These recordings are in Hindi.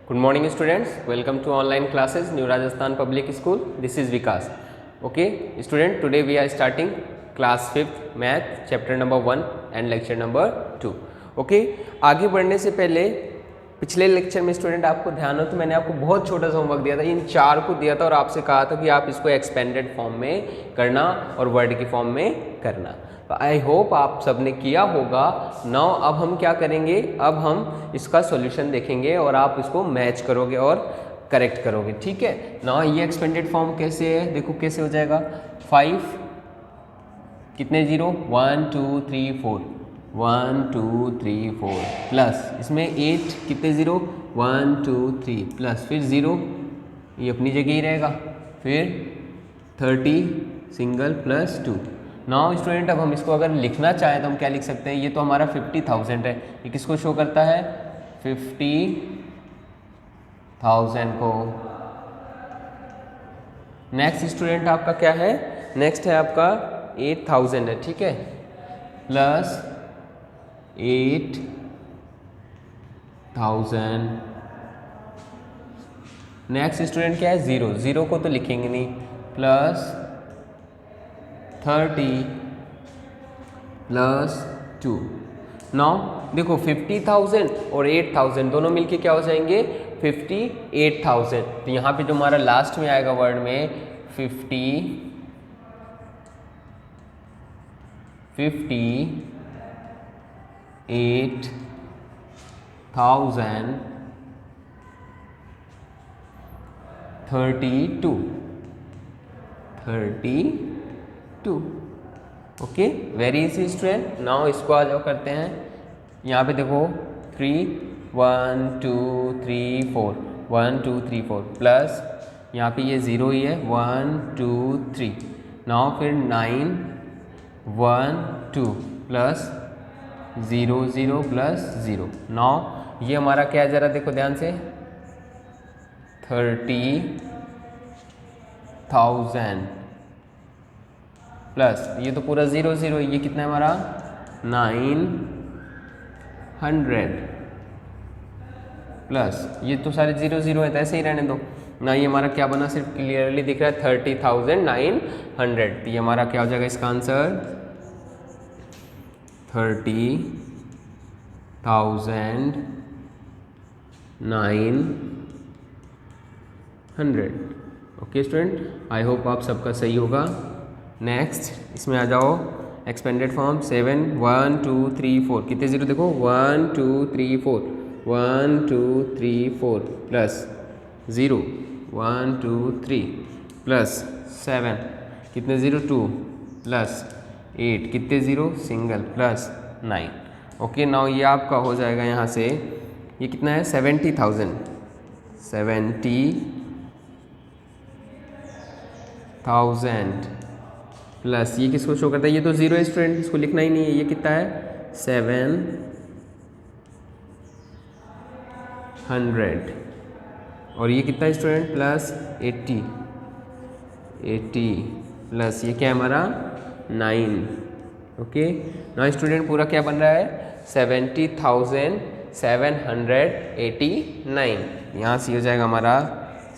Good morning students, welcome to online classes New Rajasthan Public School. This is Vikas. Okay student, today we are starting class 5th math chapter number 1 and lecture number 2. Okay, आगे बढ़ने से पहले पिछले लेक्चर में स्टूडेंट आपको ध्यान हो तो मैंने आपको बहुत छोटा सा होमवर्क दिया था, इन चार को दिया था और आपसे कहा था कि आप इसको एक्सपेंडेड फॉर्म में करना और वर्ड की फॉर्म में करना। तो आई होप आप सबने किया होगा। नाउ अब हम क्या करेंगे, अब हम इसका सॉल्यूशन देखेंगे और आप इसको मैच करोगे और करेक्ट करोगे। ठीक है, नाउ ये एक्सपेंडेड फॉर्म कैसे है, देखो कैसे हो जाएगा। 5 कितने जीरो, 1 2 3 4, 1 2 3 4 प्लस इसमें 8 कितने ज़ीरो, 1 2 3 प्लस फिर ज़ीरो, ये अपनी जगह ही रहेगा, फिर 30 सिंगल प्लस 2। नाउ स्टूडेंट अब हम इसको अगर लिखना चाहें तो हम क्या लिख सकते हैं, ये तो हमारा 50,000 है, ये किसको शो करता है, 50,000 को। नेक्स्ट स्टूडेंट आपका क्या है, नेक्स्ट है आपका 8,000 है, ठीक है, प्लस 8,000। नेक्स्ट स्टूडेंट क्या है, ज़ीरो, ज़ीरो को तो लिखेंगे नहीं, प्लस 30 प्लस 2। नाउ देखो 50,000 और 8,000 दोनों मिलके क्या हो जाएंगे, 58,000। तो यहाँ पे जो हमारा लास्ट में आएगा वर्ड में 58,032। Okay, very easy student. Now इसको आ जाओ करते हैं, यहाँ पे देखो 3 1 2 3 4, 1 2 3 4 प्लस यहाँ पे ये ज़ीरो ही है, 1 2 3। नाउ फिर 9 1 2 प्लस 0 0 प्लस 0। नाउ ये हमारा क्या है, ज़रा देखो ध्यान से, 30,000 प्लस ये तो पूरा 0 0, ये कितना है हमारा 900 प्लस ये तो सारे 0 0 है तो ऐसे ही रहने दो ना। ये हमारा क्या बना, सिर्फ क्लियरली दिख रहा है 30,900। तो ये हमारा क्या हो जाएगा इसका answer, 30,900। Okay student, I hope आप सबका सही होगा। नेक्स्ट इसमें आ जाओ, एक्सपेंडेड फॉर्म 7 1 2 3 4, कितने ज़ीरो देखो, 1 2 3 4, 1 2 3 4 प्लस 0 1 2 3 प्लस 7, कितने ज़ीरो 2 प्लस 8, कितने zero single plus 9। Okay, now ये आपका हो जाएगा यहाँ से, ये कितना है 70,000 प्लस ये किसको शो करता है, ये तो ज़ीरो है स्टूडेंट, इसको लिखना ही नहीं है, ये कितना है 700 और ये कितना है स्टूडेंट प्लस 80 प्लस ये क्या है हमारा 9। ओके, नाउ स्टूडेंट पूरा क्या बन रहा है, 70,789। यहाँ से हो जाएगा हमारा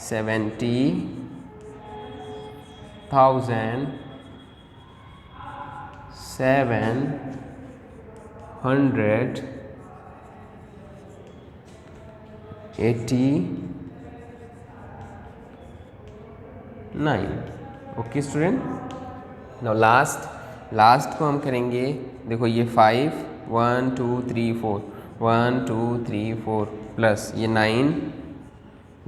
70,789। ओके स्टूडेंट, नाउ लास्ट को हम करेंगे, देखो ये 5 1 2 3 4, 1 2 3 4 प्लस ये 9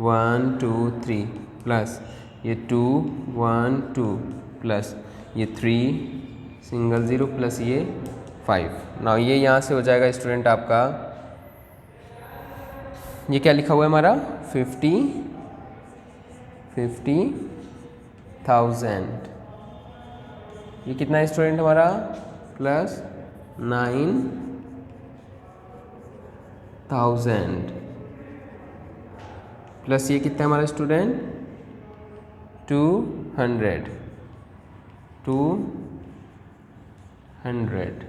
1 2 3 प्लस ये 2 1 2 प्लस ये 3 सिंगल ज़ीरो प्लस ये 5। नाउ ये यहाँ से हो जाएगा स्टूडेंट आपका, ये क्या लिखा हुआ है हमारा 50,000। ये कितना है स्टूडेंट हमारा प्लस 9,000 प्लस ये कितना है हमारा स्टूडेंट 200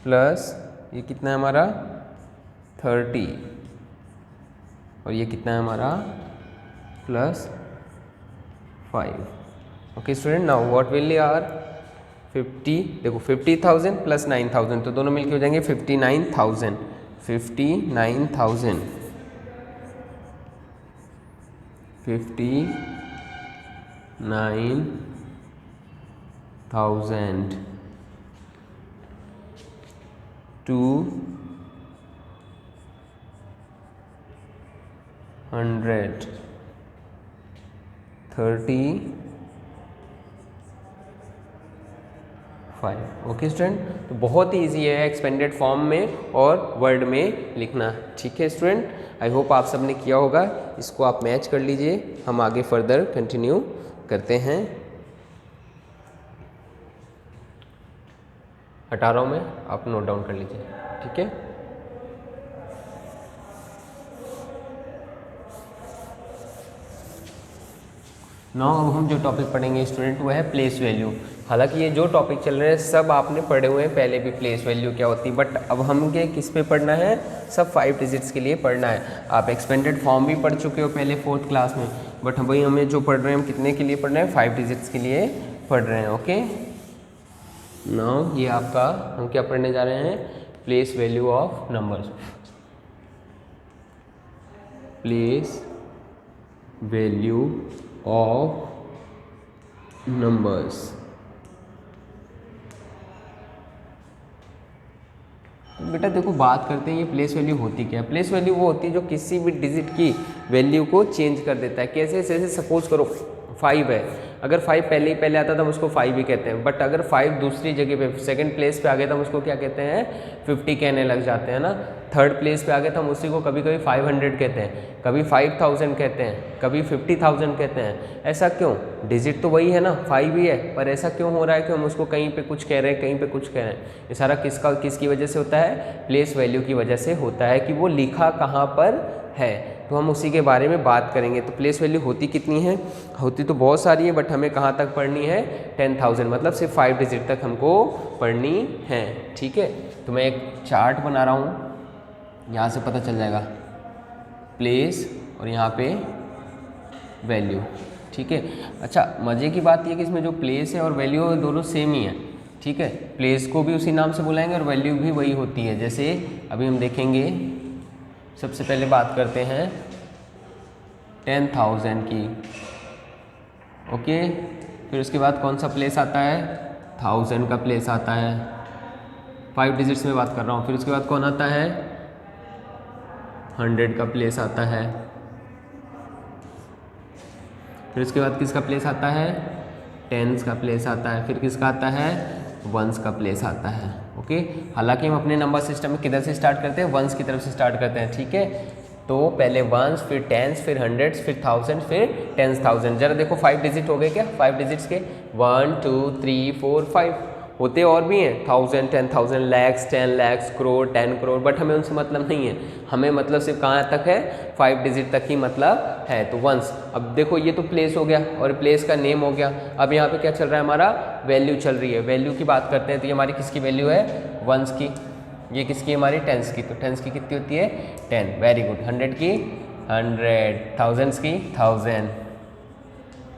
प्लस ये कितना है हमारा 30 और ये कितना है हमारा +5। Okay student, now what will are 50, देखो 50,000 + 9,000 तो दोनों मिलके हो जाएंगे 59,000। 59,000 235। ओके स्टूडेंट, तो बहुत ही ईजी है एक्सपेंडेड फॉर्म में और वर्ड में लिखना। ठीक है स्टूडेंट, आई होप आप सबने किया होगा। इसको आप मैच कर लीजिए, हम आगे फर्दर कंटिन्यू करते हैं। 18 में आप नोट डाउन कर लीजिए। ठीक है, नाउ अब हम जो टॉपिक पढ़ेंगे स्टूडेंट वो है प्लेस वैल्यू। हालांकि ये जो टॉपिक चल रहे हैं सब आपने पढ़े हुए हैं पहले भी, प्लेस वैल्यू क्या होती है, बट अब हम के किस पे पढ़ना है, सब 5 डिजिट्स के लिए पढ़ना है। आप एक्सपेंडेड फॉर्म भी पढ़ चुके हो पहले 4th क्लास में, बट भाई हमें जो पढ़ रहे हैं हम कितने के लिए पढ़ रहे हैं, 5 डिजिट्स के लिए पढ़ रहे हैं। ओके, नाउ ये आपका हम क्या पढ़ने जा रहे हैं, place value of numbers. Place value of numbers. बेटा देखो बात करते हैं ये प्लेस वैल्यू होती क्या है। प्लेस वैल्यू वो होती है जो किसी भी डिजिट की वैल्यू को चेंज कर देता है। कैसे, जैसे सपोज करो 5 है, अगर 5 पहले आता था हम उसको 5 ही कहते हैं, बट अगर 5 दूसरी जगह पे सेकंड प्लेस पे आ गया तो हम उसको क्या कहते हैं, 50 कहने लग जाते हैं ना। थर्ड प्लेस पे आ गया तो हम उसी को कभी कभी 500 कहते हैं, कभी 5000 कहते हैं, कभी 50,000 कहते हैं। ऐसा क्यों, डिजिट तो वही है ना, 5 ही है, पर ऐसा क्यों हो रहा है कि हम उसको कहीं पे कुछ कह रहे हैं, कहीं पे कुछ कह रहे हैं। ये सारा किसकी वजह से होता है, प्लेस वैल्यू की वजह से होता है कि वो लिखा कहाँ पर है। तो हम उसी के बारे में बात करेंगे। तो प्लेस वैल्यू होती कितनी है, होती तो बहुत सारी है, बट हमें कहाँ तक पढ़नी है, 10,000, मतलब सिर्फ 5 डिजिट तक हमको पढ़नी है। ठीक है, तो मैं एक चार्ट बना रहा हूँ, यहाँ से पता चल जाएगा प्लेस और यहाँ पे वैल्यू। ठीक है, अच्छा मज़े की बात ये कि इसमें जो प्लेस है और वैल्यू है दोनों सेम ही है। ठीक है, प्लेस को भी उसी नाम से बुलाएंगे और वैल्यू भी वही होती है। जैसे अभी हम देखेंगे, सबसे पहले बात करते हैं 10,000 की। ओके, फिर उसके बाद कौन सा प्लेस आता है, 1000 का प्लेस आता है, 5 डिजिट्स में बात कर रहा हूँ। फिर उसके बाद कौन आता है, 100 का प्लेस आता है। फिर उसके बाद किसका प्लेस आता है, 10s का प्लेस आता है। फिर किसका आता है, 1s का प्लेस आता है। ओके, हालांकि हम अपने नंबर सिस्टम में किधर से स्टार्ट करते हैं, 1s की तरफ से स्टार्ट करते हैं। ठीक है, तो पहले 1s, फिर 10s, फिर 100s, फिर 1000, फिर 10,000। जरा देखो 5 डिजिट हो गए क्या, 5 डिजिट्स के 1 2 3 4 5 होते और भी हैं, 1000, 10,000, lakhs, 10 lakhs, crore, 10 crore, but हमें उनसे मतलब नहीं है। हमें मतलब सिर्फ कहाँ तक है, 5 डिजिट तक ही मतलब है। तो वंस, अब देखो ये तो प्लेस हो गया और प्लेस का नेम हो गया। अब यहाँ पे क्या चल रहा है, हमारा वैल्यू चल रही है। वैल्यू की बात करते हैं तो ये हमारी किसकी वैल्यू है, 1s की। ये किसकी, हमारी 10s की। तो 10s की कितनी होती है, 10, वेरी गुड। 100 की 100, 1000s की 1000,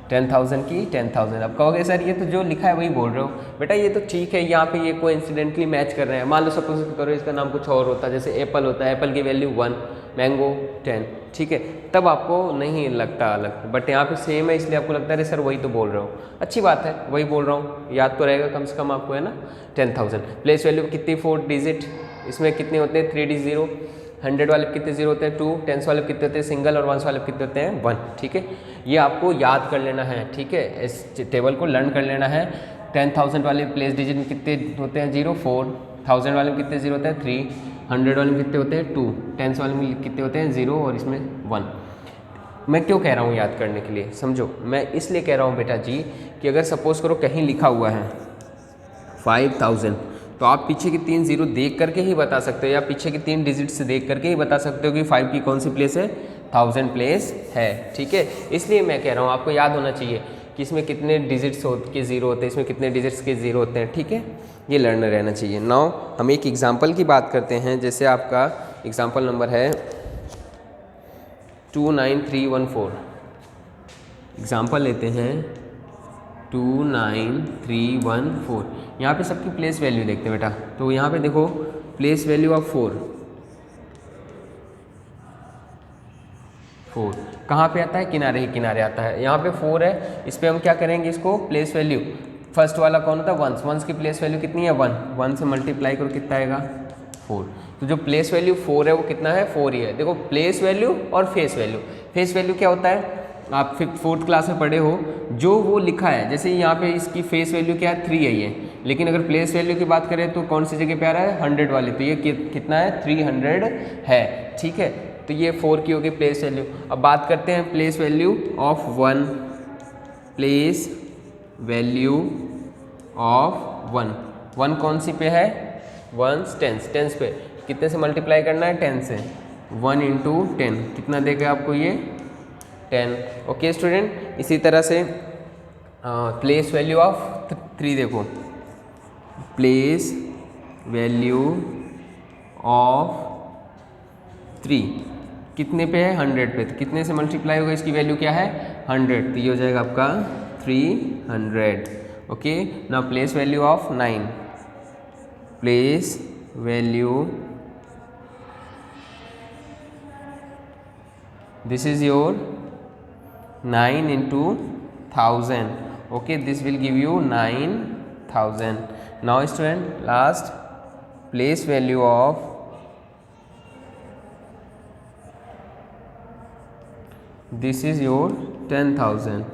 10,000 की 10,000। अब कहोगे सर ये तो जो लिखा है वही बोल रहे हो। बेटा ये तो ठीक है, यहाँ पे ये कोइंसिडेंटली मैच कर रहे हैं। मान लो सपोज करो इसका नाम कुछ और होता है, जैसे एप्पल होता है, एप्पल की वैल्यू 1, मैंगो 10। ठीक है, तब आपको नहीं लगता अलग, बट यहाँ पे सेम है इसलिए आपको लगता है अरे सर वही तो बोल रहा हूँ। अच्छी बात है, वही बोल रहा हूँ, याद तो रहेगा कम से कम आपको, है ना। 10,000 प्लेस वैल्यू कितनी, 4 डिजिट, इसमें कितने होते हैं, 3 0। 100 वाले कितने जीरो होते हैं, 2। 10s वाले कितने होते हैं, सिंगल। और 1s वाले कितने होते हैं, 1। ठीक है, ये आपको याद कर लेना है। ठीक है, इस टेबल को लर्न कर लेना है। 10,000 वाले प्लेस डिजिट में कितने होते हैं, 0 4। 1000 वाले में कितने जीरो होते हैं, 3। 100 वाले में कितने होते हैं, 2। 10s वाले में कितने होते हैं, 0 और इसमें 1। मैं क्यों कह रहा हूँ याद करने के लिए, समझो। मैं इसलिए कह रहा हूँ बेटा जी कि अगर सपोज करो कहीं लिखा हुआ है 5000, तो आप पीछे की 3 जीरो देख करके ही बता सकते हो, या पीछे की 3 डिजिट से देख करके ही बता सकते हो कि 5 की कौन सी प्लेस है, 1000 प्लेस है। ठीक है, इसलिए मैं कह रहा हूँ आपको याद होना चाहिए कि इसमें कितने डिजिट्स के जीरो होते हैं, इसमें कितने डिजिट्स के जीरो होते हैं। ठीक है, ये लर्न रहना चाहिए। नाउ हम एक एग्जाम्पल की बात करते हैं। जैसे आपका एग्जाम्पल नंबर है 29314। एग्जाम्पल लेते हैं 29314। यहाँ पे सबकी प्लेस वैल्यू देखते हैं बेटा। तो यहाँ पे देखो प्लेस वैल्यू ऑफ 4 कहाँ पे आता है? किनारे ही किनारे आता है। यहाँ पे 4 है, इस पर हम क्या करेंगे, इसको प्लेस वैल्यू फर्स्ट वाला कौन होता है? वंस। वंस की प्लेस वैल्यू कितनी है? 1। 1 से मल्टीप्लाई करो कितना आएगा? 4। तो जो प्लेस वैल्यू 4 है वो कितना है? 4 ही है। देखो प्लेस वैल्यू और फेस वैल्यू। फेस वैल्यू क्या होता है? आप 4th क्लास में पढ़े हो, जो वो लिखा है, जैसे यहाँ पे इसकी फेस वैल्यू क्या है? 3 है ये, लेकिन अगर प्लेस वैल्यू की बात करें तो कौन सी जगह पे आ रहा है? 100 वाली। तो ये कितना है? 300 है, ठीक है। तो ये 4 की होगी प्लेस वैल्यू। अब बात करते हैं place value of 1। Place value of 1 कौन सी पे है? 1 टेंस पे। कितने से मल्टीप्लाई करना है? 10 से। 1 × 10 कितना देगा आपको ये? 10। ओके स्टूडेंट, इसी तरह से प्लेस वैल्यू ऑफ 3 देखो। प्लेस वैल्यू ऑफ 3 कितने पे है? 100 पे। तो कितने से मल्टीप्लाई होगा? इसकी वैल्यू क्या है? 100। तो ये हो जाएगा आपका 300। Okay, now place value of 9। Place value, this is your 9 into 1000. Okay, this will give you 9000. Now student, last place value of this is your 10,000.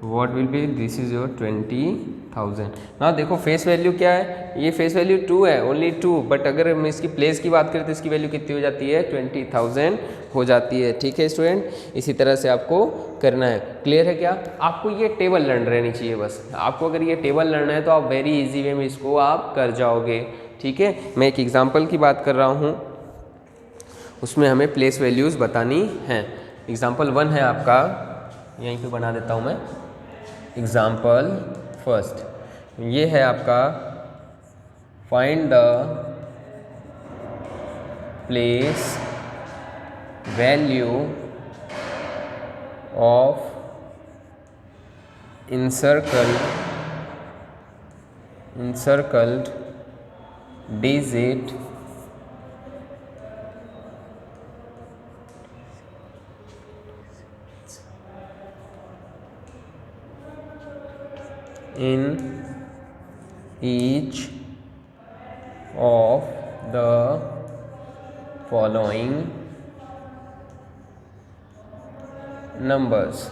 What will be? This is your 20,000. now देखो फेस वैल्यू क्या है? ये फेस वैल्यू 2 है, ओनली 2, बट अगर हम इसकी प्लेस की बात करें तो इसकी वैल्यू कितनी हो जाती है? 20,000 हो जाती है। ठीक है स्टूडेंट, इसी तरह से आपको करना है। क्लियर है क्या? आपको ये टेबल लर्न रहनी चाहिए बस। आपको अगर ये टेबल लर्न है तो आप वेरी इजी वे में इसको आप कर जाओगे। ठीक है, मैं एक एग्जाम्पल की बात कर रहा हूँ, उसमें हमें प्लेस वैल्यूज़ बतानी हैं। एग्जाम्पल 1 है आपका, यहीं पे बना देता हूँ मैं। एग्जाम्पल फर्स्ट ये है आपका, find the place value of encircled digit in each of the following numbers.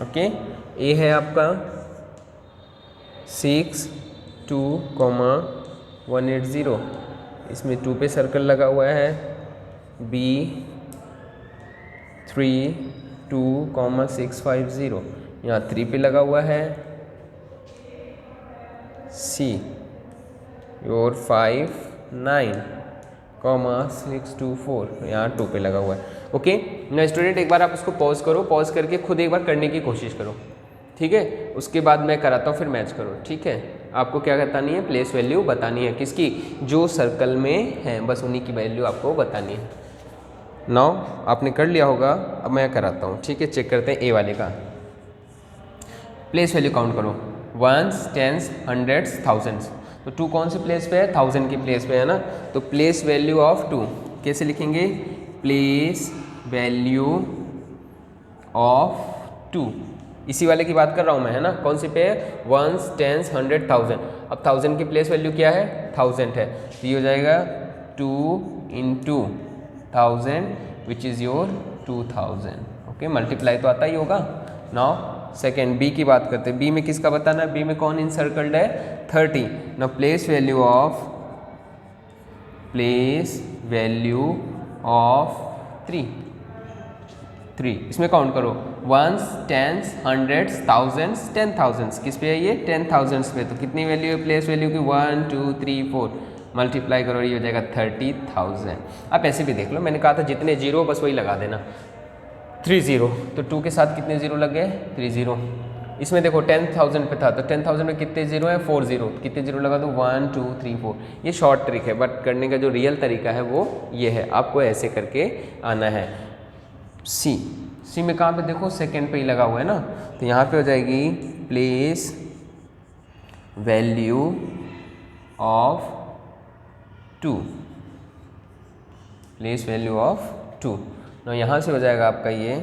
Okay, A है आपका 62,180, इसमें 2 पे सर्कल लगा हुआ है। बी 32,650, यहाँ 3 पे लगा हुआ है। सी योर 59,624, यहाँ 2 पे लगा हुआ है। ओके ना स्टूडेंट, एक बार आप इसको पॉज करो, पॉज करके खुद एक बार करने की कोशिश करो। ठीक है, उसके बाद मैं कराता हूँ, फिर मैच करो। ठीक है, आपको क्या बतानी है? प्लेस वैल्यू बतानी है। किसकी? जो सर्कल में है, बस उन्हीं की वैल्यू आपको बतानी है। नाउ आपने कर लिया होगा, अब मैं कराता हूँ। ठीक है, चेक करते हैं ए वाले का। प्लेस वैल्यू काउंट करो, 1s, 10s, 100s, 1000s। तो 2 कौन से प्लेस पे है? 1000 की प्लेस पे है ना। तो प्लेस वैल्यू ऑफ 2 कैसे लिखेंगे? प्लेस वैल्यू ऑफ 2, इसी वाले की बात कर रहा हूँ मैं, है ना। कौन से पे है? 1s, 10s, 100, 1000। अब 1000 की प्लेस वैल्यू क्या है? 1000 है। तो ये हो जाएगा 2 × 1000 which is your 2000। Okay, multiply तो आता ही होगा। नाउ सेकेंड बी की बात करते हैं। बी में किसका बताना है? बी में कौन इंसर्कल्ड है? 30। नाउ प्लेस वैल्यू ऑफ 3, इसमें काउंट करो, 1s, 10s, 100s, 1000s, 10,000s। किस पे है ये? 10,000s पे। तो कितनी वैल्यू है प्लेस वैल्यू की? 1 2 3 4, मल्टीप्लाई करो, ये हो जाएगा 30,000। आप ऐसे भी देख लो, मैंने कहा था जितने जीरो बस वही लगा देना। 30, तो 2 के साथ कितने जीरो लग गए? 30। इसमें देखो 10,000 पे था, तो 10,000 में कितने जीरो है? 4 जीरो। कितने जीरो लगा दो? 1 2 3 4। ये शॉर्ट ट्रिक है, बट करने का जो रियल तरीका है वो ये है, आपको ऐसे करके आना है। सी, सी में कहाँ पे देखो सेकेंड पे ही लगा हुआ है ना, तो यहाँ पे हो जाएगी place value of 2, place value of 2। ना यहाँ से हो जाएगा आपका ये,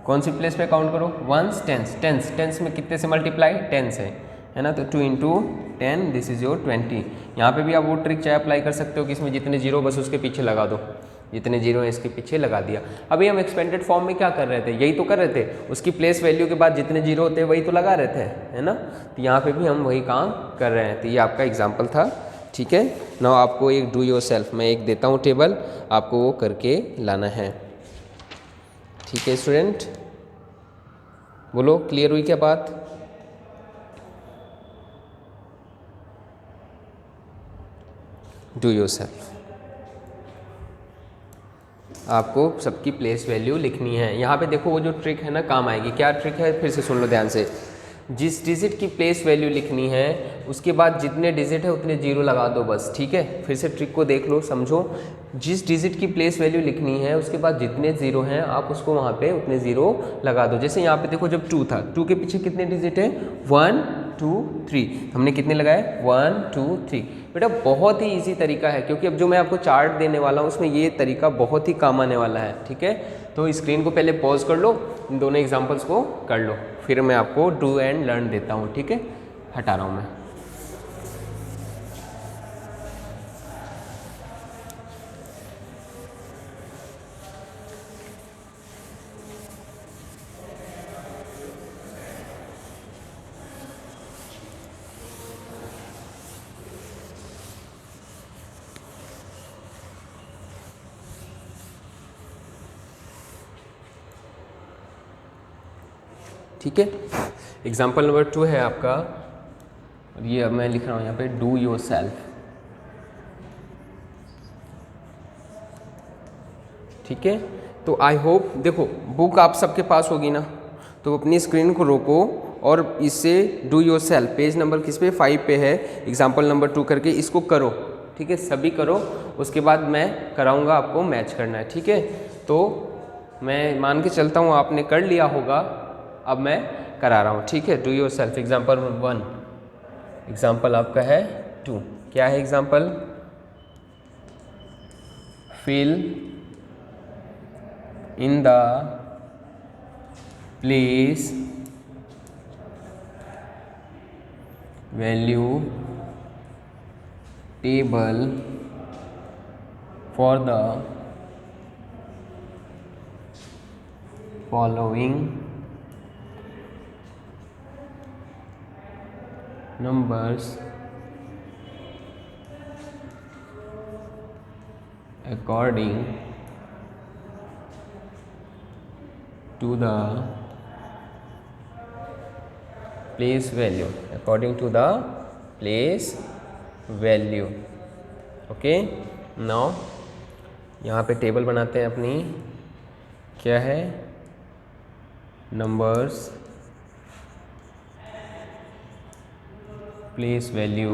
कौन सी प्लेस पे काउंट करो, वंस, टेंस, टेंस, टेंस में कितने से मल्टीप्लाई, 10 से, है ना, तो 2 इंटू 10 दिस इज योर 20। यहाँ पे भी आप वो ट्रिक चाहे अप्लाई कर सकते हो कि इसमें जितने जीरो बस उसके पीछे लगा दो, जितने जीरो है इसके पीछे लगा दिया। अभी हम एक्सपेंडेड फॉर्म में क्या कर रहे थे, यही तो कर रहे थे, उसकी प्लेस वैल्यू के बाद जितने जीरो होते हैं वही तो लगा रहे थे, है ना, तो यहाँ पे भी हम वही काम कर रहे हैं। तो ये आपका एग्जाम्पल था, ठीक है। नाउ आपको एक डू योर सेल्फ, मैं एक देता हूँ टेबल, आपको वो करके लाना है, ठीक है स्टूडेंट। बोलो क्लियर हुई क्या बात? डू योर सेल्फ, आपको सबकी प्लेस वैल्यू लिखनी है। यहाँ पे देखो वो जो ट्रिक है ना काम आएगी। क्या ट्रिक है, फिर से सुन लो ध्यान से। जिस डिजिट की प्लेस वैल्यू लिखनी है उसके बाद जितने डिजिट है उतने जीरो लगा दो बस, ठीक है। फिर से ट्रिक को देख लो, समझो। जिस डिजिट की प्लेस वैल्यू लिखनी है उसके बाद जितने जीरो हैं आप उसको वहाँ पे उतने जीरो लगा दो। जैसे यहाँ पे देखो जब 2 था, 2 के पीछे कितने डिजिट है, 1 2 3, हमने कितने लगाए, 1 2 3। बेटा बहुत ही इजी तरीका है, क्योंकि अब जो मैं आपको चार्ट देने वाला हूँ उसमें ये तरीका बहुत ही काम आने वाला है, ठीक है। तो स्क्रीन को पहले पॉज कर लो, इन दोनों एग्जांपल्स को कर लो, फिर मैं आपको डू एंड लर्न देता हूँ, ठीक है। हटा रहा हूँ मैं। ठीक है, एग्जाम्पल नंबर 2 है आपका, और ये अब मैं लिख रहा हूँ यहाँ पे डू योर सेल्फ, ठीक है। तो आई होप, देखो बुक आप सबके पास होगी ना, तो अपनी स्क्रीन को रोको और इससे do your self page number किस पे, 5 पे है, एग्जाम्पल नंबर 2 करके इसको करो, ठीक है। सभी करो, उसके बाद मैं कराऊंगा, आपको मैच करना है, ठीक है। तो मैं मान के चलता हूँ आपने कर लिया होगा, अब मैं करा रहा हूँ, ठीक है। Do yourself example 1, example आपका है 2, क्या है example, fill in the place value table for the following numbers according to the place value, according to the place value, okay. Now यहाँ पे टेबल बनाते हैं अपनी, क्या है, नंबर्स प्लेस वैल्यू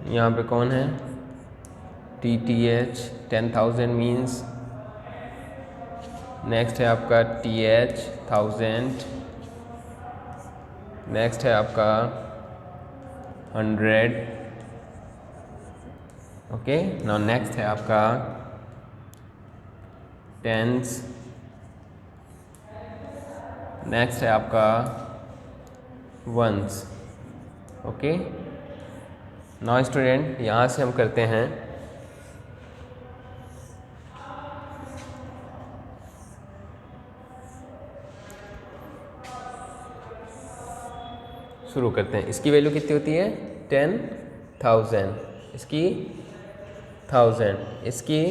यहाँ पे कौन है, TTH 10,000 मीन्स, नेक्स्ट है आपका TH 1000, नेक्स्ट है आपका 100, ओके। नाउ नेक्स्ट है आपका टेंस, नेक्स्ट है आपका वंस, ओके। नाउ स्टूडेंट यहाँ से हम करते हैं, शुरू करते हैं। इसकी वैल्यू कितनी होती है, 10,000, इसकी 1000, इसकी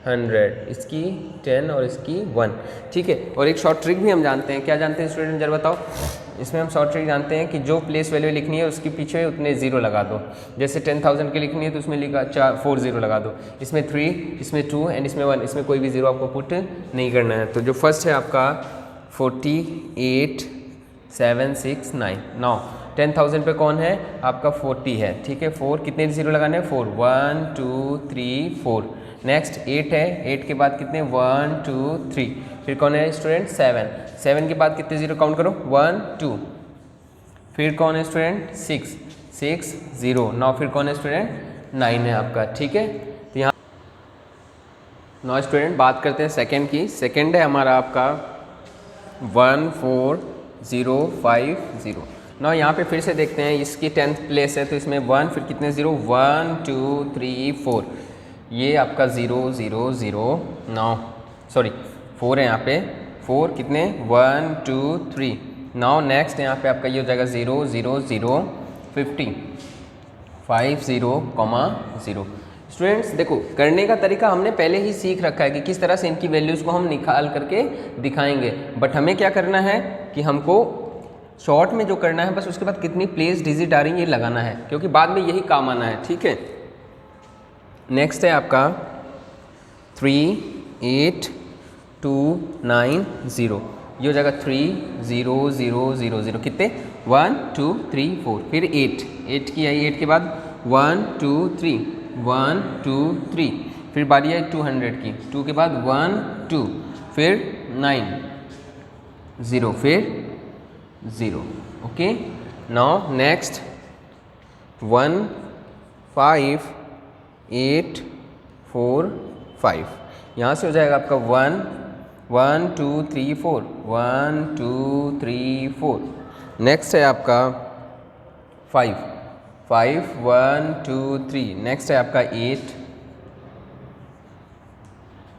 100, इसकी 10 और इसकी 1, ठीक है। और एक शॉर्ट ट्रिक भी हम जानते हैं, क्या जानते हैं स्टूडेंट जरा बताओ। इसमें हम शॉर्ट ट्रिक जानते हैं कि जो प्लेस वैल्यू लिखनी है उसके पीछे उतने जीरो लगा दो। जैसे 10,000 की लिखनी है तो उसमें लिखा 4 जीरो लगा दो, इसमें 3, इसमें 2 एंड इसमें 1, इसमें कोई भी जीरो आपको पुट नहीं करना है। तो जो फर्स्ट है आपका 48 7 6 9। 9 10,000 पे कौन है आपका 40 है, ठीक है। 4 कितने जीरो लगाने हैं 4 1 2 3 4। नेक्स्ट 8 है, 8 के बाद कितने 1 2 3। फिर कौन है स्टूडेंट 7। 7 के बाद कितने जीरो काउंट करो 1 2। फिर कौन है स्टूडेंट 6 6 0। 9 फिर कौन है स्टूडेंट 9 है आपका, ठीक है। तो यहाँ 9 स्टूडेंट बात करते हैं सेकंड की। सेकंड है हमारा आपका 1 4 0 5 0। ना यहाँ पे फिर से देखते हैं, इसकी 10th प्लेस है तो इसमें 1 फिर कितने ज़ीरो 1 2 3 4। ये आपका 0 0 0 9 सॉरी 4 है यहाँ पे 4 कितने 1 2 3। नाउ नेक्स्ट यहाँ पे आपका ये हो जाएगा 0 0 0 50 5 0 0। स्टूडेंट्स देखो करने का तरीका हमने पहले ही सीख रखा है कि किस तरह से इनकी वैल्यूज़ को हम निकाल करके दिखाएंगे, बट हमें क्या करना है कि हमको शॉर्ट में जो करना है बस उसके बाद कितनी प्लेस डिजिट आ रही है ये लगाना है, क्योंकि बाद में यही काम आना है, ठीक है। नेक्स्ट है आपका 3 8 2 9 0। ये हो जाएगा 3 0 0 0 0 कितने 1 2 3 4। फिर 8 की आई 8 के बाद 1 2 3 1 2 3। फिर बारी है 200 की, 2 के बाद 1 2 फिर 9 0 फिर 0। Okay now next 1 5 8 4 5। यहाँ से हो जाएगा आपका 1 1 2 3 4 1 2 3 4। नेक्स्ट है आपका 5 5 1 2 3। नेक्स्ट है आपका 8।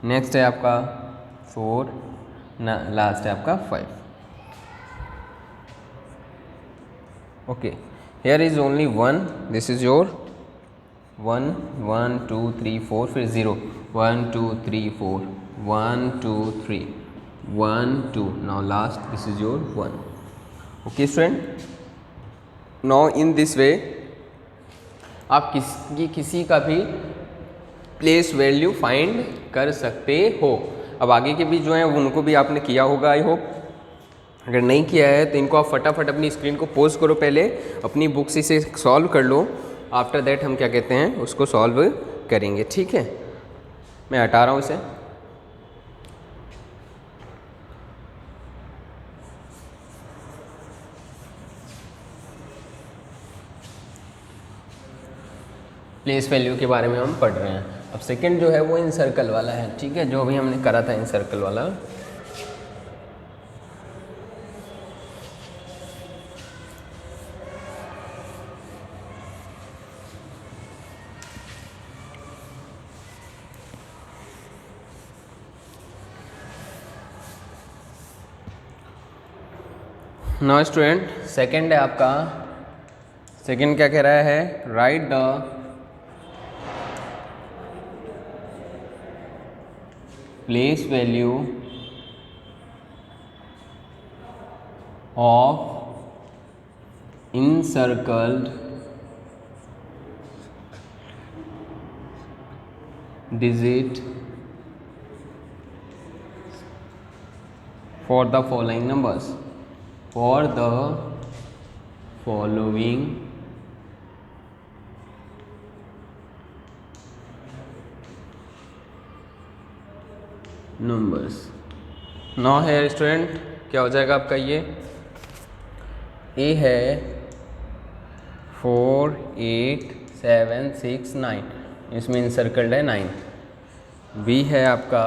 नेक्स्ट है आपका 4 लास्ट है आपका 5। Okay here is only 1, this is your 1 1 2 3 4 फिर 0 1 2 3 4 1 2 3 1 2। Now last this is your 1। Okay student, now in this way आप किसी का भी प्लेस वैल्यू फाइंड कर सकते हो। अब आगे के भी जो हैं उनको भी आपने किया होगा आई होप। अगर नहीं किया है तो इनको आप फटाफट अपनी स्क्रीन को पोज करो, पहले अपनी बुक से इसे सॉल्व कर लो। आफ्टर दैट हम क्या कहते हैं उसको सॉल्व करेंगे, ठीक है। मैं हटा रहा हूँ इसे। प्लेस वैल्यू के बारे में हम पढ़ रहे हैं। अब सेकंड जो है वो इन सर्कल वाला है, ठीक है, जो भी हमने करा था इन सर्कल वाला। नाउ स्टूडेंट सेकंड है आपका, सेकंड क्या कह रहा है right the place value of encircled digit for the following numbers. For the following numbers. Now है स्टूडेंट क्या हो जाएगा आपका, ये ए है 4 8 7 6 9, इसमें इंसर्कल्ड है 9। बी है आपका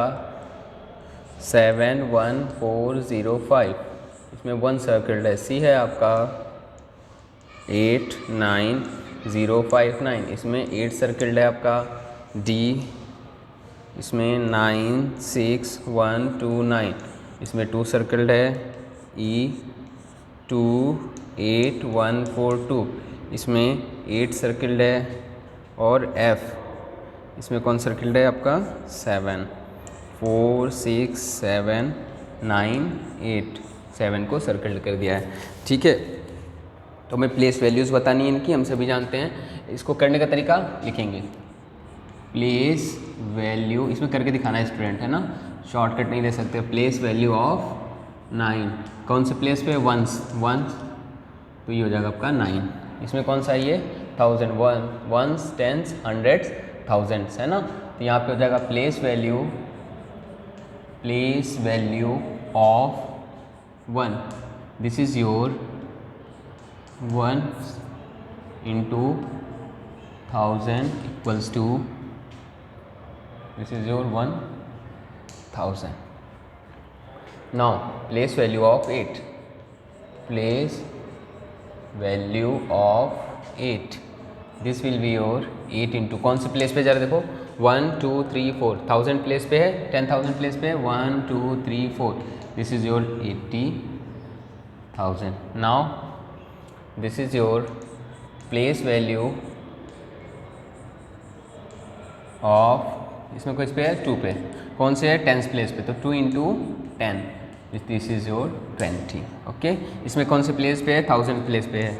7 1 4 0 5, इसमें 1 सर्कल्ड है। सी है आपका 8 9 0 5 9, इसमें 8 सर्कल्ड है आपका। डी इसमें 9 6 1 2 9, इसमें 2 सर्कल्ड है। ई 2 8 1 4 2, इसमें 8 सर्कल्ड है। और एफ इसमें कौन सर्कल्ड है आपका 7 4 6 7 9 8, 7 को सर्कल्ड कर दिया है, ठीक है। तो हमें प्लेस वैल्यूज़ बतानी है इनकी, हम सभी जानते हैं। इसको करने का तरीका लिखेंगे, प्लेस वैल्यू इसमें करके दिखाना है स्टूडेंट, है ना, शॉर्टकट नहीं ले सकते। प्लेस वैल्यू ऑफ 9 कौन से प्लेस पे? वंस, वंस, तो ये हो जाएगा आपका 9। इसमें कौन सा है ये? 1000, वंस, टेंस, हंड्रेड्स, थाउजेंड्स, है ना। तो यहाँ पे हो जाएगा place value of 1, this is your 1 into 1000 equals to, this is your 1000. Now place value of 8, place value of 8, this will be your 8 into कौन से प्लेस पे जा रहा है? देखो 1 2 3 4, 1000 प्लेस पे है, 10,000 प्लेस पे है, 1 2 3 4, this is your 80,000. Now this is your place value of, इसमें किस पे है? 2 पे, कौन से है? टेंस प्लेस पे, तो 2 into 10, this is your 20. Okay, इसमें कौन से प्लेस पे है? 1000 प्लेस पे है.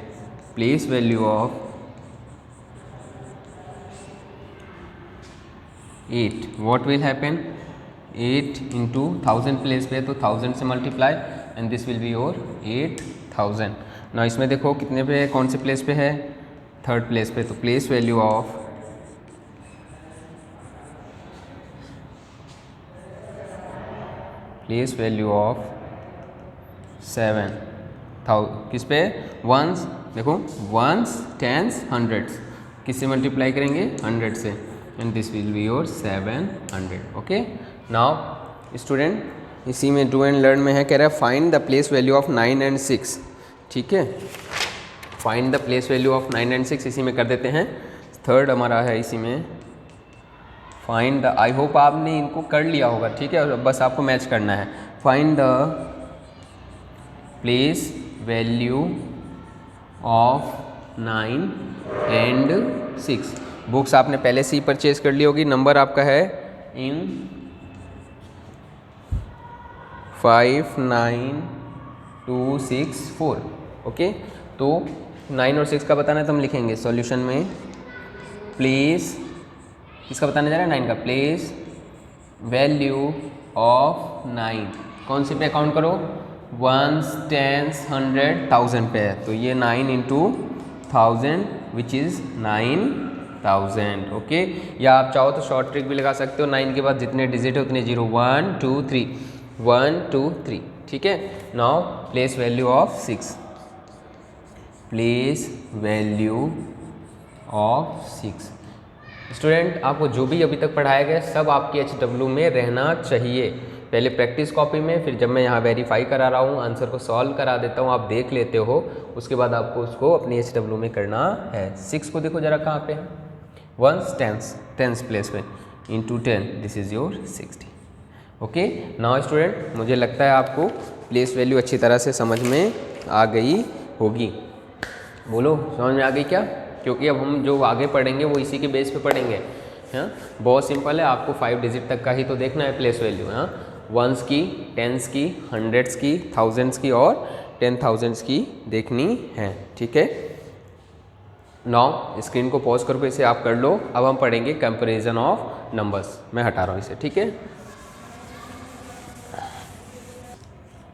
Place value of 8, what will happen? 8 into 1000 place पे है, तो 1000 से multiply and this will be your 8000. ना इसमें देखो कितने पे है, कौन से प्लेस पे है? 3rd प्लेस पे, तो प्लेस वैल्यू ऑफ 7, किस पे? वंस, देखो वंस, टेंस, हंड्रेड्स, किससे मल्टीप्लाई करेंगे? 100 से, and this will be your 700. Okay, now student इसी में डू एंड लर्न में है, कह रहा है find the place value of 9 and 6. ठीक है, find the place value of 9 and 6 इसी में कर देते हैं. 3rd हमारा है इसी में फाइंड द, आई होप आपने इनको कर लिया होगा. ठीक है, बस आपको मैच करना है. Find the place value of 9 and 6. Books आपने पहले से ही परचेज कर ली होगी. नंबर आपका है इन 59264. ओके, तो 9 और 6 का बताना है तो हम लिखेंगे सॉल्यूशन में प्लेस, किसका बताने जा रहा है? 9 का. प्लेस वैल्यू ऑफ 9, कौन से पे अकाउंट करो? वंस, टेंस, 100, 1000 पे है, तो ये 9 into 1000 विच इज़ 9000. ओके, या आप चाहो तो शॉर्ट ट्रिक भी लगा सकते हो. 9 के बाद जितने डिजिट है उतने जीरो, 1 2 3, 1 2 3. ठीक है, now place value of 6, place value of 6. Student आपको जो भी अभी तक पढ़ाया गया सब आपकी HW में रहना चाहिए. पहले प्रैक्टिस कॉपी में, फिर जब मैं यहाँ वेरीफाई करा रहा हूँ आंसर को सॉल्व करा देता हूँ, आप देख लेते हो, उसके बाद आपको उसको अपनी HW में करना है. 6 को देखो जरा कहाँ पे है? वंस, टेंस प्लेस पे, into 10, this is your 60. Okay, now student मुझे लगता है आपको प्लेस वैल्यू अच्छी तरह से समझ में आ गई होगी. बोलो, समझ में आ गई क्या? क्योंकि अब हम जो आगे पढ़ेंगे वो इसी के बेस पे पढ़ेंगे. हाँ, बहुत सिंपल है. आपको 5 डिजिट तक का ही तो देखना है प्लेस वैल्यू. हाँ, वंस की, टेंस की, हंड्रेड्स की, थाउजेंड्स की और 10,000s की देखनी है. ठीक है, नाउ स्क्रीन को पॉज करके इसे आप कर लो. अब हम पढ़ेंगे कंपैरिजन ऑफ नंबर्स. मैं हटा रहा हूँ इसे. ठीक है,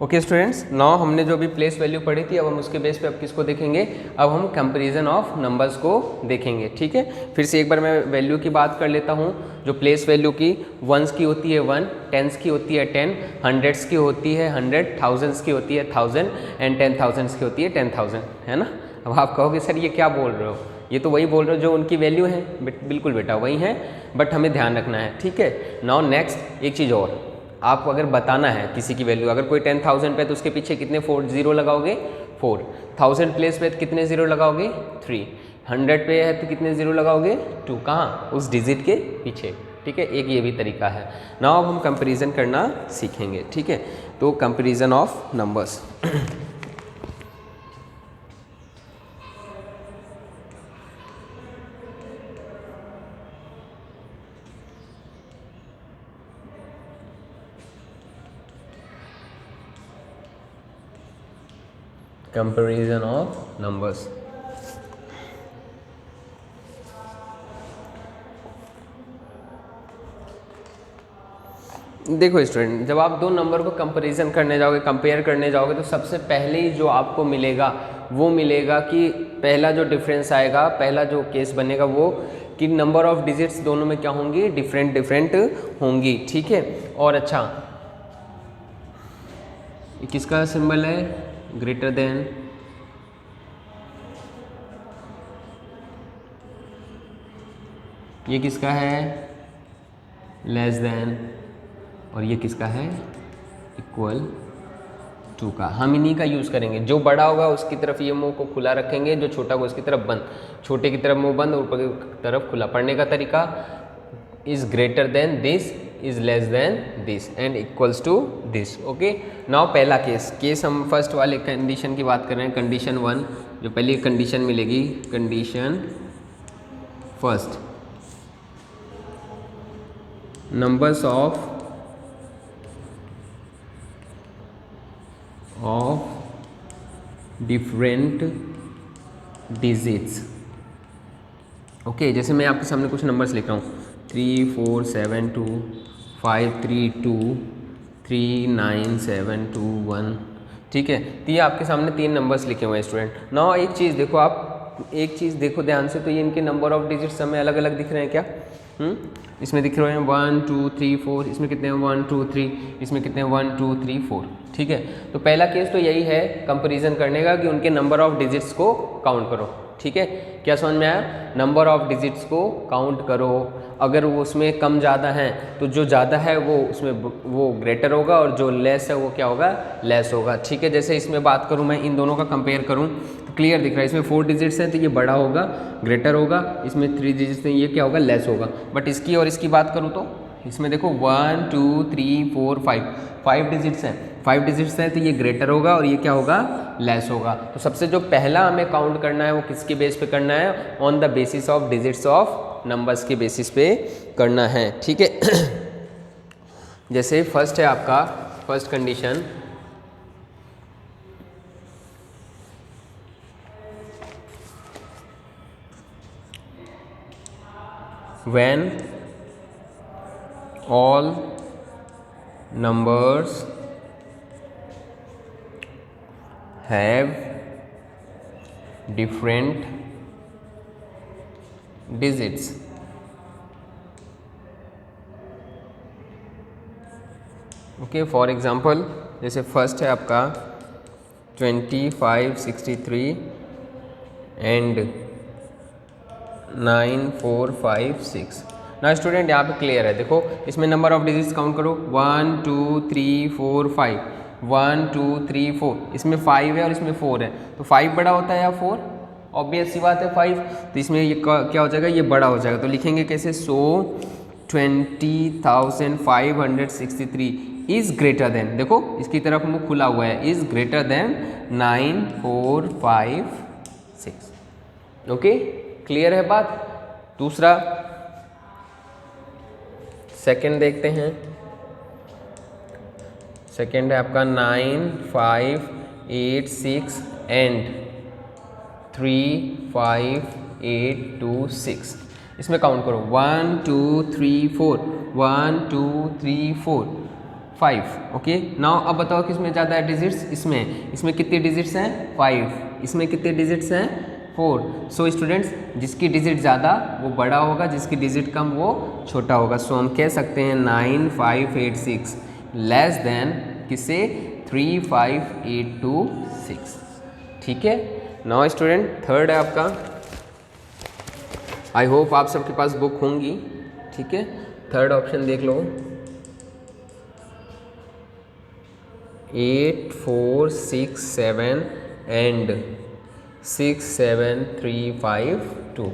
ओके स्टूडेंट्स, नाउ हमने जो भी प्लेस वैल्यू पढ़ी थी अब हम उसके बेस पे अब किसको देखेंगे? अब हम कंपैरिजन ऑफ नंबर्स को देखेंगे. ठीक है, फिर से एक बार मैं वैल्यू की बात कर लेता हूँ. जो प्लेस वैल्यू की वंस की होती है 1, टेंस की होती है 10, हंड्रेड्स की होती है 100, थाउजेंड्स की होती है 1000 एंड 10,000s की होती है 10,000. है ना. अब आप कहोगे सर ये क्या बोल रहे हो? ये तो वही बोल रहे हो जो उनकी वैल्यू है. बिल्कुल बेटा वही है, बट हमें ध्यान रखना है. ठीक है, नाउ नेक्स्ट एक चीज़ और, आपको अगर बताना है किसी की वैल्यू, अगर कोई 10,000 पे तो उसके पीछे कितने 4 जीरो लगाओगे? 4. 1000 प्लेस पे तो कितने जीरो लगाओगे? 3. 100 पे है तो कितने जीरो लगाओगे? 2. कहाँ? उस डिजिट के पीछे. ठीक है, एक ये भी तरीका है. नाउ अब हम कंपैरिजन करना सीखेंगे. ठीक है, तो comparison of numbers. Comparison of numbers. देखो स्टूडेंट, जब आप दो नंबर को कंपैरिजन करने जाओगे, कंपेयर करने जाओगे, तो सबसे पहले ही जो आपको मिलेगा वो मिलेगा कि पहला जो डिफरेंस आएगा, पहला जो केस बनेगा वो कि नंबर ऑफ डिजिट्स दोनों में क्या होंगी, डिफरेंट डिफरेंट होंगी, ठीक है। और अच्छा, ये किसका सिंबल है, ग्रेटर देन, ये किसका है, लेस देन, और ये किसका है, इक्वल टू का। हम इन्हीं का यूज़ करेंगे। जो बड़ा होगा उसकी तरफ ये मुंह को खुला रखेंगे, जो छोटा होगा उसकी तरफ बंद, छोटे की तरफ मुंह बंद और ऊपर की तरफ खुला। पढ़ने का तरीका, is greater than this, is less than this and equals to this. Okay, now पहला केस हम फर्स्ट वाले कंडीशन की बात कर रहे हैं, कंडीशन 1। जो पहली कंडीशन मिलेगी, condition first, numbers of different digits। Okay, जैसे मैं आपके सामने कुछ नंबर्स लिख रहा हूँ, 3 4 7 2 5 3 2 3 9 7 2 1, ठीक है। तो ये आपके सामने तीन नंबर्स लिखे हुए हैं स्टूडेंट। नाउ एक चीज़ देखो, आप एक चीज़ देखो ध्यान से, तो ये इनके नंबर ऑफ डिजिट्स हमें अलग अलग दिख रहे हैं क्या? इसमें दिख रहे हैं 1 2 3 4, इसमें कितने हैं 1 2 3, इसमें कितने हैं 1 2 3 4, ठीक है। तो पहला केस तो यही है कंपैरिजन करने का कि उनके नंबर ऑफ डिजिट्स को काउंट करो, ठीक है। क्या समझ में आया? नंबर ऑफ डिजिट्स को काउंट करो, अगर वो उसमें कम ज़्यादा हैं तो जो ज़्यादा है वो उसमें वो ग्रेटर होगा और जो लेस है वो क्या होगा, लेस होगा, ठीक है। जैसे इसमें बात करूँ मैं, इन दोनों का कंपेयर करूँ तो क्लियर दिख रहा है, इसमें 4 डिजिट्स हैं तो ये बड़ा होगा, ग्रेटर होगा, इसमें 3 डिजिट्स हैं, ये क्या होगा, लेस होगा। बट इसकी और इसकी बात करूँ तो इसमें देखो 1 2 3 4 5 डिजिट्स हैं, 5 डिजिट्स हैं तो ये ग्रेटर होगा और ये क्या होगा, लेस होगा। तो सबसे जो पहला हमें काउंट करना है वो किसके बेस पे करना है, on the basis of digits of numbers के बेसिस पे करना है, ठीक है। जैसे फर्स्ट है आपका, first condition, when all numbers have different digits, okay. For example जैसे फर्स्ट है आपका 25 63 एंड 9 4 5 6। ना स्टूडेंट यहाँ पे क्लियर है, देखो इसमें नंबर ऑफ डिजिट्स काउंट करो, 1 2 3 4 5, 1 2 3 4, इसमें 5 है और इसमें 4 है, तो 5 बड़ा होता है या 4? ऑब्वियस सी बात है 5, तो इसमें ये क्या हो जाएगा, ये बड़ा हो जाएगा। तो लिखेंगे कैसे, सो 20,563 इज़ ग्रेटर देन, देखो इसकी तरफ मुँह खुला हुआ है, is greater then 9 4 5 6। Okay, clear है बात। दूसरा सेकंड देखते हैं, सेकंड है आपका 9 5 8 6 एंड 3 5 8 2 6। इसमें काउंट करो 1 2 3 4, 1 2 3 4 5, ओके। नाउ अब बताओ किसमें ज़्यादा है डिजिट्स, इसमें कितने डिजिट्स हैं, 5, इसमें कितने डिजिट्स हैं, 4। सो स्टूडेंट्स, जिसकी डिजिट ज़्यादा वो बड़ा होगा, जिसकी डिजिट कम वो छोटा होगा। सो हम कह सकते हैं 9 5 8 6 लेस देन किससे, 3 5 8 2 6, ठीक है। नाउ स्टूडेंट थर्ड है आपका, आई होप आप सबके पास बुक होंगी, ठीक है। थर्ड ऑप्शन देख लो, 8 4 6 7 एंड 6 7 3 5 2।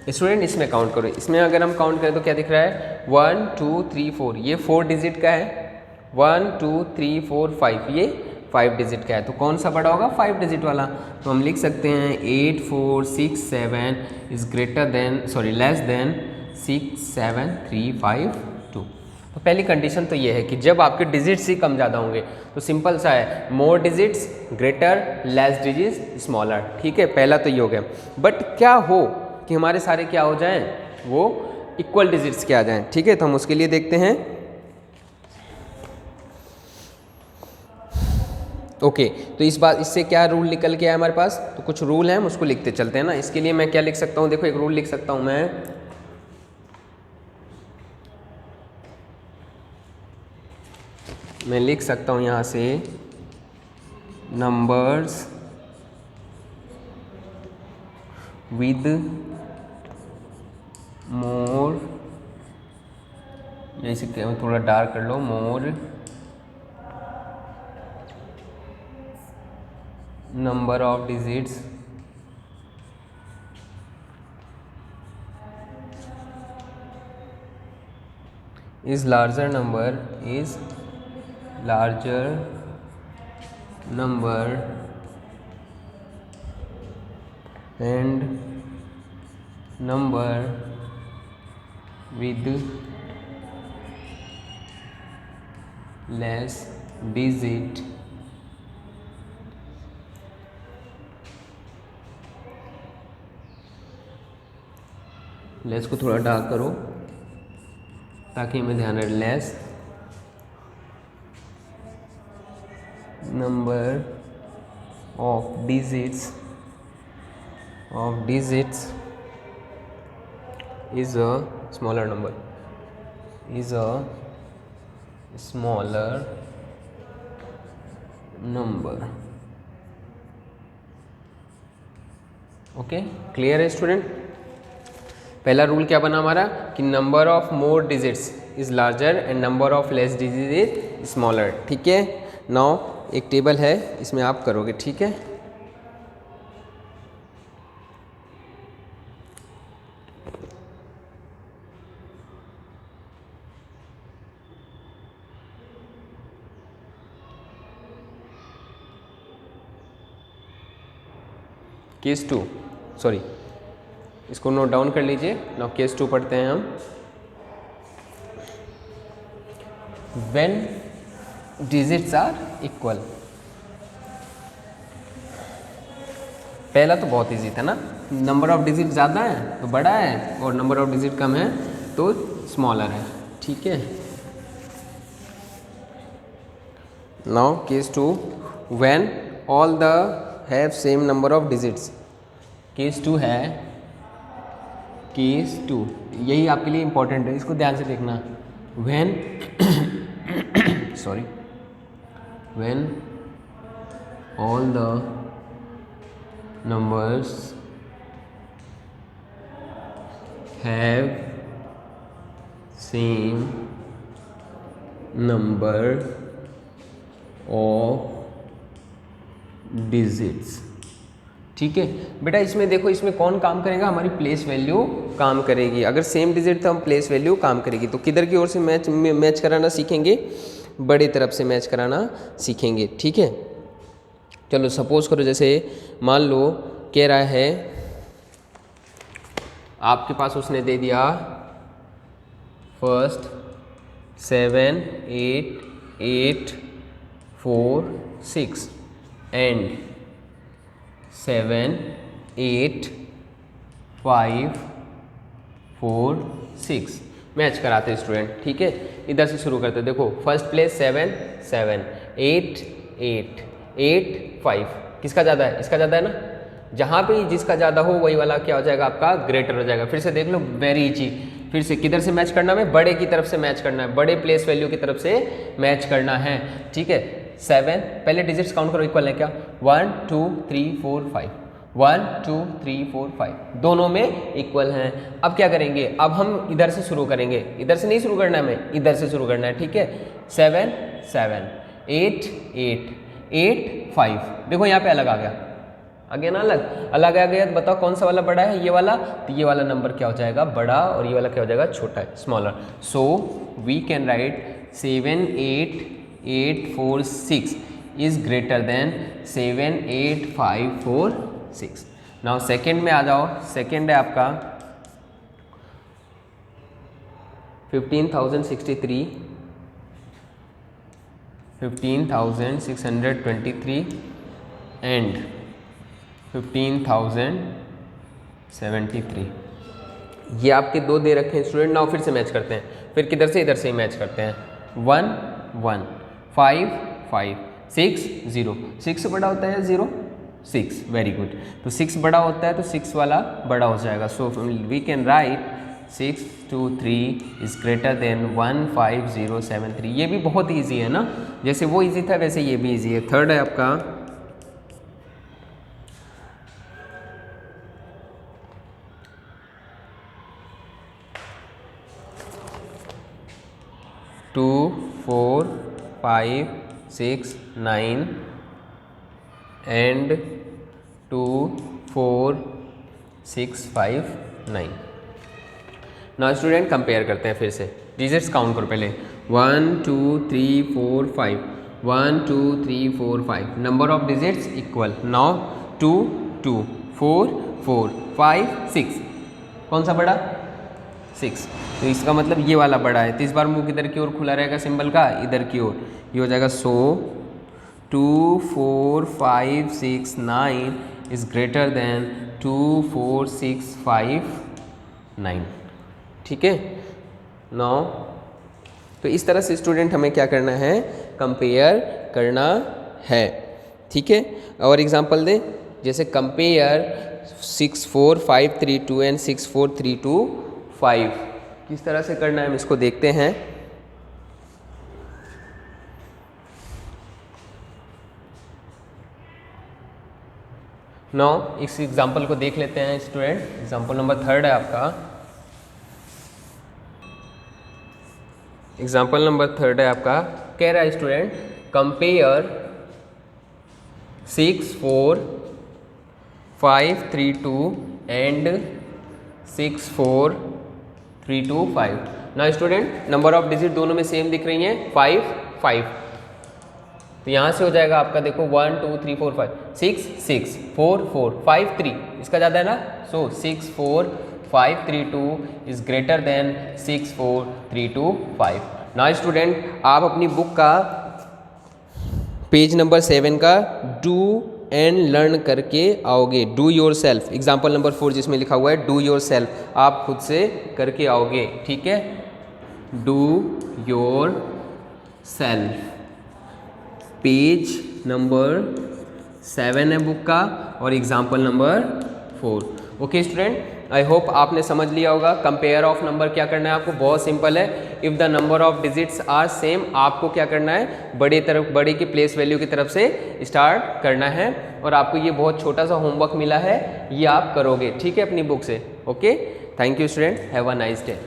स्टूडेंट इसमें काउंट करो, इसमें अगर हम काउंट करें तो क्या दिख रहा है, 1 2 3 4, ये 4 डिजिट का है, 1 2 3 4 5, ये 5 डिजिट का है, तो कौन सा बड़ा होगा, 5 डिजिट वाला। तो हम लिख सकते हैं 8 4 6 7 is greater then, sorry less than 6 7 3 5 2। तो पहली कंडीशन तो ये है कि जब आपके डिजिट्स ही कम ज़्यादा होंगे, तो सिंपल सा है, मोर digits greater, less digits smaller, ठीक है। पहला तो ये हो गया। बट क्या हो कि हमारे सारे क्या हो जाएं, वो इक्वल डिजिट्स के आ जाएं, ठीक है। तो हम उसके लिए देखते हैं, ओके तो इस बात इससे क्या रूल निकल के आया हमारे पास, तो कुछ रूल हैं हम उसको लिखते चलते हैं ना। इसके लिए मैं क्या लिख सकता हूँ, देखो एक रूल लिख सकता हूँ मैं लिख सकता हूँ यहाँ से नंबर्स विद मोर, जैसे थोड़ा डार्क कर लो, मोर number of digits is larger number and number with less digit less को थोड़ा डार्क करो ताकि हमें ध्यान रहे, less number of digits is a smaller number. Okay, clear है स्टूडेंट। पहला रूल क्या बना हमारा कि number of more digits is larger and number of less digit is smaller. ठीक है, नाउ एक टेबल है, इसमें आप करोगे, ठीक है। केस 2, सॉरी इसको नोट डाउन कर लीजिए। नाउ केस 2 पढ़ते हैं हम। व्हेन डिजिट्स आर इक्वल, पहला तो बहुत इजी था ना, नंबर ऑफ डिजिट ज़्यादा है तो बड़ा है और नंबर ऑफ डिजिट कम है तो स्मॉलर है, ठीक है। Now case 2, when all the have same number of digits. Case 2 है, केस 2 यही आपके लिए इंपॉर्टेंट है, इसको ध्यान से देखना। When sorry when all the numbers have same number of digits। ठीक है बेटा, इसमें देखो, इसमें कौन काम करेगा, हमारी प्लेस वैल्यू काम करेगी। अगर सेम डिजिट तो हम प्लेस वैल्यू काम करेगी, तो किधर की ओर से मैच कराना सीखेंगे, बड़ी तरफ से मैच कराना सीखेंगे, ठीक है। चलो सपोज करो, जैसे मान लो कह रहा है आपके पास उसने दे दिया फर्स्ट 7 8 8 4 6 एंड 7 8 5 4 6 मैच कराते स्टूडेंट, ठीक है। इधर से शुरू करते, देखो फर्स्ट प्लेस 7 7 8 8 8 5, किसका ज़्यादा है, इसका ज़्यादा है ना। जहाँ पे जिसका ज़्यादा हो वही वाला क्या हो जाएगा, आपका ग्रेटर हो जाएगा। फिर से देख लो, वेरी इजी। फिर से किधर से मैच करना है, बड़े की तरफ से मैच करना है, बड़े प्लेस वैल्यू की तरफ से मैच करना है, ठीक है। 7 पहले डिजिट्स काउंट करो, इक्वल है क्या, 1 2 3 4 5, 1 2 3 4 5 दोनों में इक्वल हैं। अब क्या करेंगे, अब हम इधर से शुरू करेंगे, इधर से नहीं शुरू करना है हमें, इधर से शुरू करना है, ठीक है। 7 7 8 8 8 5, देखो यहाँ पे अलग आ गया ना, अलग आ गया तो बताओ कौन सा वाला बड़ा है, ये वाला। तो ये वाला नंबर क्या हो जाएगा, बड़ा, और ये वाला क्या हो जाएगा, छोटा है, smaller. So we can write 7 8 8 4 6 is greater than 7 8 5 4 6। Now second में आ जाओ, सेकेंड है आपका 15,063 15,623 एंड 15,073। ये आपके दो दे रखे हैं स्टूडेंट। नाउ फिर से मैच करते हैं, फिर किधर से, इधर से ही मैच करते हैं। 1 1 5 5 6 0, 6 से बड़ा होता है 0, 6, वेरी गुड। तो 6 बड़ा होता है तो 6 वाला बड़ा हो जाएगा। So we can write 6 2 3 is greater than 1 5 0 7 3। ये भी बहुत ईजी है ना, जैसे वो ईजी था वैसे ये भी ईजी है। थर्ड है आपका 2 4 5 6 9 and 2 4 6 5 9। नाउ स्टूडेंट कंपेयर करते हैं फिर से, डिजिट्स काउंट करो पहले। 1 2 3 4 5, 1 2 3 4 5, number of digits equal. Now 2 2 4 4 5 6, कौन सा बड़ा? 6। तो इसका मतलब ये वाला बड़ा है, तो इस बार मुंह किधर की ओर खुला रहेगा सिंबल का? इधर की ओर। ये हो जाएगा। सो 2 4 5 6 9 इज ग्रेटर देन 2 4 6 5 9। ठीक है। नाउ तो इस तरह से स्टूडेंट हमें क्या करना है? कंपेयर करना है। ठीक है। और एग्जांपल दें, जैसे कंपेयर 6 4 5 3 2 एंड 6 4 3 2 5। किस तरह से करना है हम इसको देखते हैं। नाउ इस एग्जांपल को देख लेते हैं स्टूडेंट। एग्जांपल नंबर 3 है आपका। एग्जाम्पल नंबर 3 है आपका। कह रहा है स्टूडेंट कंपेयर 6 4 5 3 2 एंड 6 4 3 2 5। ना स्टूडेंट नंबर ऑफ डिजिट दोनों में सेम दिख रही हैं, 5 5। तो यहाँ से हो जाएगा आपका, देखो 1 2 3 4 5 6 6 4 4 5 3, इसका ज़्यादा है ना। सो 6 4 5 3 2 is greater then 6 4 3 2 5। Now student आप अपनी बुक का पेज नंबर 7 का डू एंड लर्न करके आओगे। Do yourself, example number 4 जिसमें लिखा हुआ है डू योर सेल्फ, आप खुद से करके आओगे। ठीक है। Do your self, page number 7 है बुक का और example number 4। Okay student, I hope आपने समझ लिया होगा। कंपेयर ऑफ नंबर क्या करना है आपको, बहुत सिंपल है। If the number of digits are same, आपको क्या करना है, बड़े की प्लेस वैल्यू की तरफ से स्टार्ट करना है। और आपको ये बहुत छोटा सा होमवर्क मिला है, ये आप करोगे। ठीक है, अपनी बुक से। Okay, thank you student, have a nice day.